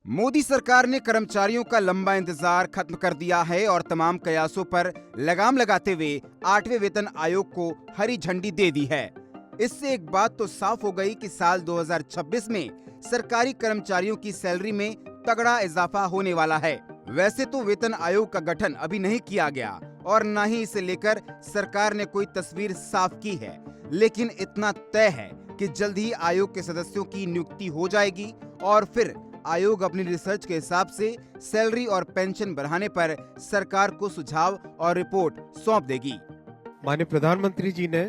मोदी सरकार ने कर्मचारियों का लंबा इंतजार खत्म कर दिया है और तमाम कयासों पर लगाम लगाते हुए 8वें वेतन आयोग को हरी झंडी दे दी है। इससे एक बात तो साफ हो गई कि साल 2026 में सरकारी कर्मचारियों की सैलरी में तगड़ा इजाफा होने वाला है। वैसे तो वेतन आयोग का गठन अभी नहीं किया गया और न ही इसे लेकर सरकार ने कोई तस्वीर साफ की है, लेकिन इतना तय है कि जल्द ही आयोग के सदस्यों की नियुक्ति हो जाएगी और फिर आयोग अपनी रिसर्च के हिसाब से सैलरी और पेंशन बढ़ाने पर सरकार को सुझाव और रिपोर्ट सौंप देगी। माननीय प्रधानमंत्री जी ने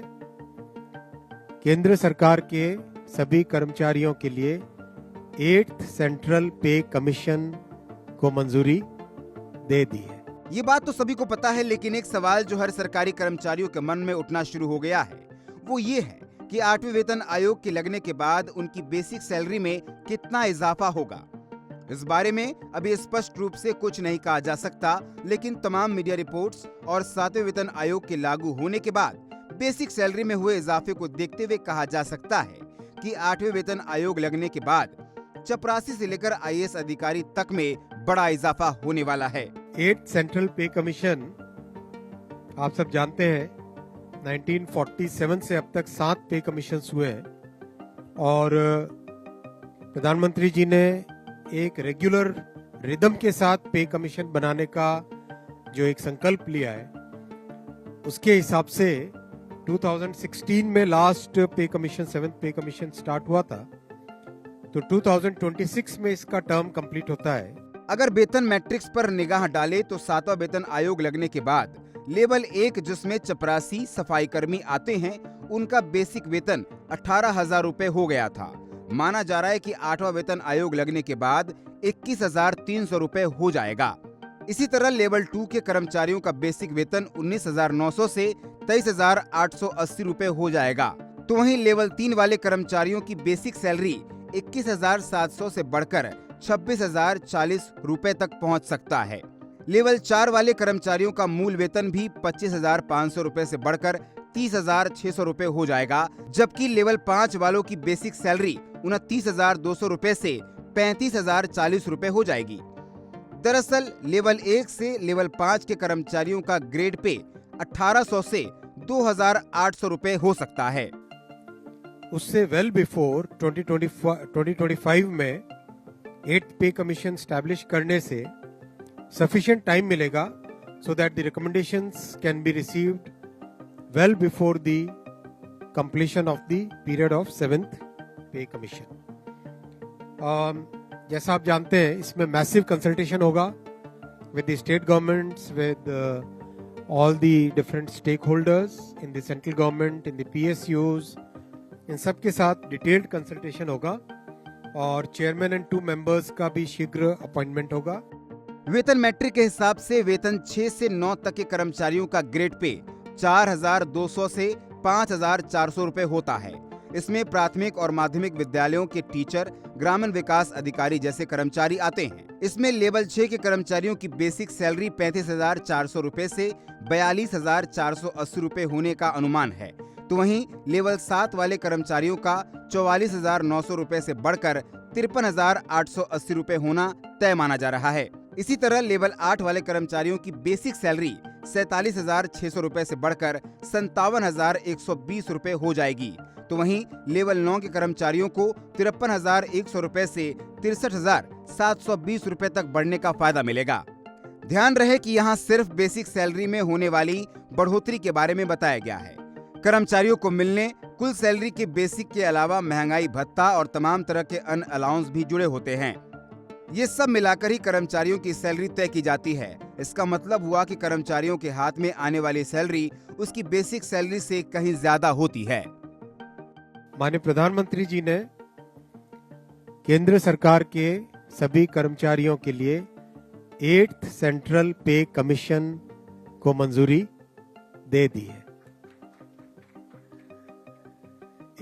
केंद्र सरकार के सभी कर्मचारियों के लिए 8th सेंट्रल पे कमीशन को मंजूरी दे दी है। ये बात तो सभी को पता है, लेकिन एक सवाल जो हर सरकारी कर्मचारियों के मन में उठना शुरू हो गया है वो ये है कि 8वें वेतन आयोग के लगने के बाद उनकी बेसिक सैलरी में कितना इजाफा होगा। इस बारे में अभी स्पष्ट रूप से कुछ नहीं कहा जा सकता, लेकिन तमाम मीडिया रिपोर्ट्स और 7वें वेतन आयोग के लागू होने के बाद बेसिक सैलरी में हुए इजाफे को देखते हुए कहा जा सकता है कि 8वें वेतन आयोग लगने के बाद चपरासी से लेकर IAS अधिकारी तक में बड़ा इजाफा होने वाला है। 8th सेंट्रल पे कमीशन आप सब जानते हैं 1947 से अब तक 7 पे कमीशन हुए हैं और प्रधानमंत्री जी ने एक रेगुलर रिदम के साथ पे कमीशन बनाने का जो एक संकल्प लिया है, उसके हिसाब से 2016 में लास्ट पे कमीशन 7th पे कमीशन स्टार्ट हुआ था, तो 2026 में इसका टर्म कंप्लीट होता है। अगर वेतन मैट्रिक्स पर निगाह डाले तो 7वां वेतन आयोग लगने के बाद लेवल 1 जिसमें चपरासी सफाई कर्मी आते हैं, उनका बेसिक वेतन 18,000 रुपए हो गया था। माना जा रहा है कि 8वां वेतन आयोग लगने के बाद 21,300 रुपए हो जाएगा। इसी तरह लेवल 2 के कर्मचारियों का बेसिक वेतन 19,900 से 23,880 रुपए हो जाएगा। तो वहीं लेवल 3 वाले कर्मचारियों की बेसिक सैलरी 21,700 से बढ़कर 26,040 रुपए तक पहुंच सकता है। लेवल 4 वाले कर्मचारियों का मूल वेतन भी 25,500 रुपए से बढ़कर 30,600 रुपए हो जाएगा, जबकि लेवल 5 वालों की बेसिक सैलरी 29,200 रुपए से 35,040 रुपए हो जाएगी। दरअसल लेवल 1 से लेवल 5 के कर्मचारियों का ग्रेड पे 1,800 से 2,800 रुपए हो सकता है। उससे वेल बिफोर 2025 में 8th पे कमीशन स्टैब्लिश करने से sufficient टाइम मिलेगा so that the recommendations can be received well before the completion of the period of 7th पे कमीशन। जैसा आप जानते हैं इसमें मैसिव कंसल्टेशन होगा with the state governments, with all the different stakeholders in the central government, in the PSUs, इन सब के साथ डिटेल्ड कंसल्टेशन होगा और चेयरमैन एंड 2 मेंबर्स का भी शीघ्र अपॉइंटमेंट होगा। वेतन मैट्रिक के हिसाब से वेतन 6 से 9 तक के कर्मचारियों का ग्रेड पे 4,200 से 5,400 रुपए होता है। इसमें प्राथमिक और माध्यमिक विद्यालयों के टीचर, ग्रामीण विकास अधिकारी जैसे कर्मचारी आते हैं। इसमें लेवल 6 के कर्मचारियों की बेसिक सैलरी 35,400 रुपए से 42,480 रुपए होने का अनुमान है। तो वहीं लेवल 7 वाले कर्मचारियों का 44,900 रुपए से बढ़कर 53,880 रुपए होना तय माना जा रहा है। इसी तरह लेवल 8 वाले कर्मचारियों की बेसिक सैलरी 47,600 रुपए से बढ़कर 57,120 रुपए हो जाएगी। तो वहीं लेवल 9 के कर्मचारियों को 53,100 रुपए से 63,720 रुपए तक बढ़ने का फायदा मिलेगा। ध्यान रहे कि यहाँ सिर्फ बेसिक सैलरी में होने वाली बढ़ोतरी के बारे में बताया गया है। कर्मचारियों को मिलने कुल सैलरी के बेसिक के अलावा महंगाई भत्ता और तमाम तरह के अन्य अलाउंस भी जुड़े होते हैं। ये सब मिलाकर ही कर्मचारियों की सैलरी तय की जाती है। इसका मतलब हुआ कि कर्मचारियों के हाथ में आने वाली सैलरी उसकी बेसिक सैलरी से कहीं ज्यादा होती है। माननीय प्रधानमंत्री जी ने केंद्र सरकार के सभी कर्मचारियों के लिए 8th सेंट्रल पे कमीशन को मंजूरी दे दी है।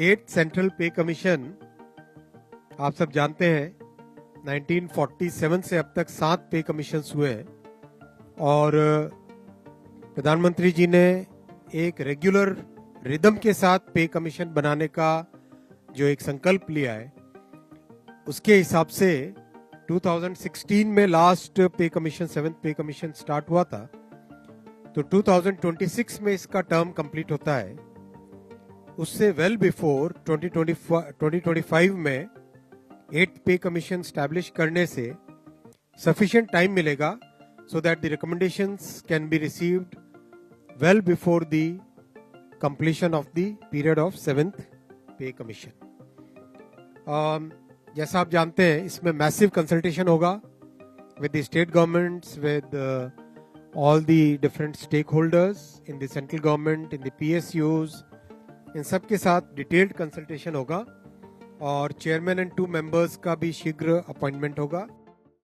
8th सेंट्रल पे कमीशन आप सब जानते हैं 1947 से अब तक 7 पे कमीशन हुए हैं और प्रधानमंत्री जी ने एक रेगुलर रिदम के साथ पे कमीशन बनाने का जो एक संकल्प लिया है, उसके हिसाब से 2016 में लास्ट पे कमीशन, 7th पे कमीशन स्टार्ट हुआ था, तो 2026 में इसका टर्म कंप्लीट होता है। उससे वेल बिफोर 2025 में 8th पे कमीशन स्टैब्लिश करने से सफिशिएंट टाइम मिलेगा so that the recommendations can be received well before the completion of the period of 7th pay commission. जैसा आप जानते हैं, इसमें मैसिव कंसल्टेशन होगा with the state governments, with all the different stakeholders in the central government, in the PSUs, इन सब के साथ detailed consultation होगा और चेयरमैन एंड 2 मेंबर्स का भी शीघ्र अपॉइंटमेंट होगा।